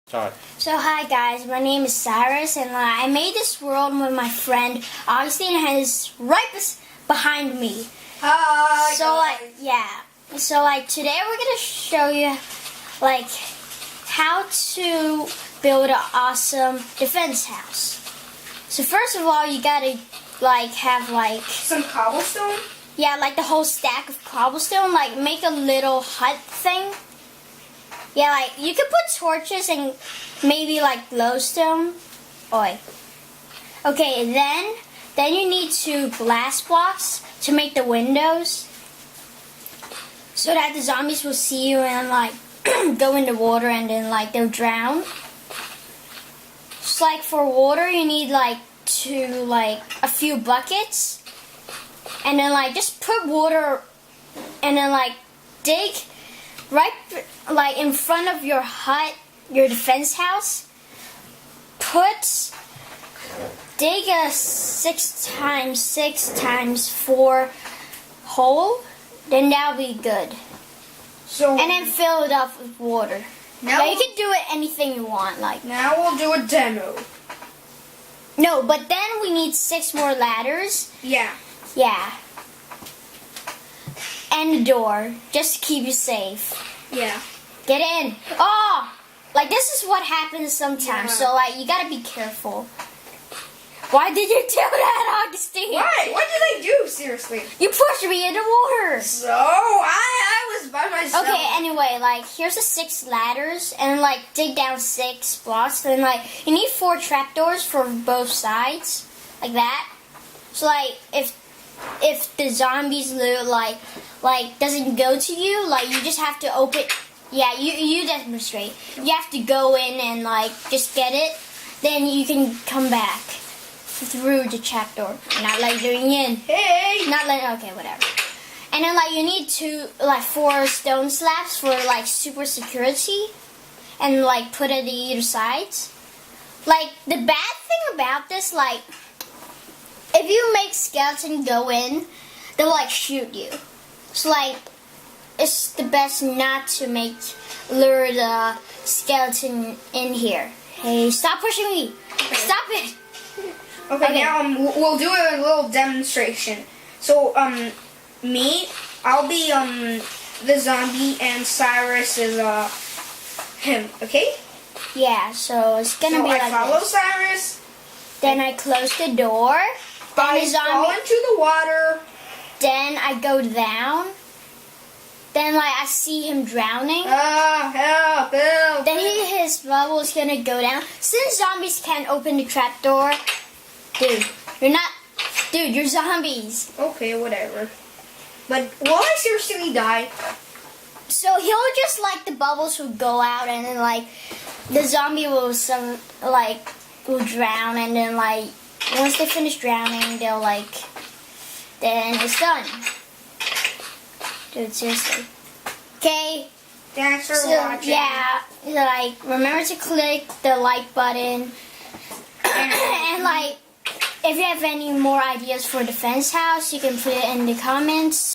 Start. So hi guys, my name is Cyrus and I made this world with my friend Augustine and is right behind me. Hi So today we're gonna show you how to build an awesome defense house. So first of all you gotta have some cobblestone. the whole stack of cobblestone, make a little hut thing. Yeah, you could put torches and maybe glowstone. Oi. Okay, then you need two glass blocks to make the windows, so that the zombies will see you and go in the water and then they'll drown. Just for water, you need a few buckets, and then just put water, and then dig right in front of your hut, your defense house. Dig a 6x6x4 hole, then that'll be good. So And then fill it up with water. now You can do it anything you want. now we'll do a demo. No, but then we need 6 more ladders. Yeah. Yeah. And a door, just to keep you safe. Yeah. Get in. Oh! This is what happens sometimes, Yeah. so you gotta be careful. Why did you do that, Augustine? Why? What did I do? Seriously. You pushed me in the water. So I was by myself. Okay, anyway, here's the 6 ladders, and dig down 6 blocks, and you need 4 trapdoors for both sides, like that. So if the zombies doesn't go to you, you just have to open. Yeah, you demonstrate. You have to go in and just get it, then you can come back through the trapdoor. Not going in. Hey. Okay, whatever. And then you need 4 stone slabs for super security, and put it at either sides. The bad thing about this, if you make skeleton go in, they'll shoot you. So it's the best not to lure the skeleton in here. Hey, stop pushing me! Okay. Stop it! Okay, now we'll do a little demonstration. So I'll be the zombie and Cyrus is him. Okay? Yeah, so it's gonna be I follow this. Cyrus. Then I close the door. Then I the zombie. fall into the water. Then I go down. Then I see him drowning. Help! Help! Then his bubble is gonna go down. Since zombies can't open the trapdoor, you're zombies. Okay, whatever. But will I seriously die? So he'll just the bubbles will go out, and then the zombie will will drown, and then once they finish drowning, they'll then it's done. Dude, seriously. Okay. Thanks for So, watching. yeah, remember to click the like button. And if you have any more ideas for defense house, you can put it in the comments.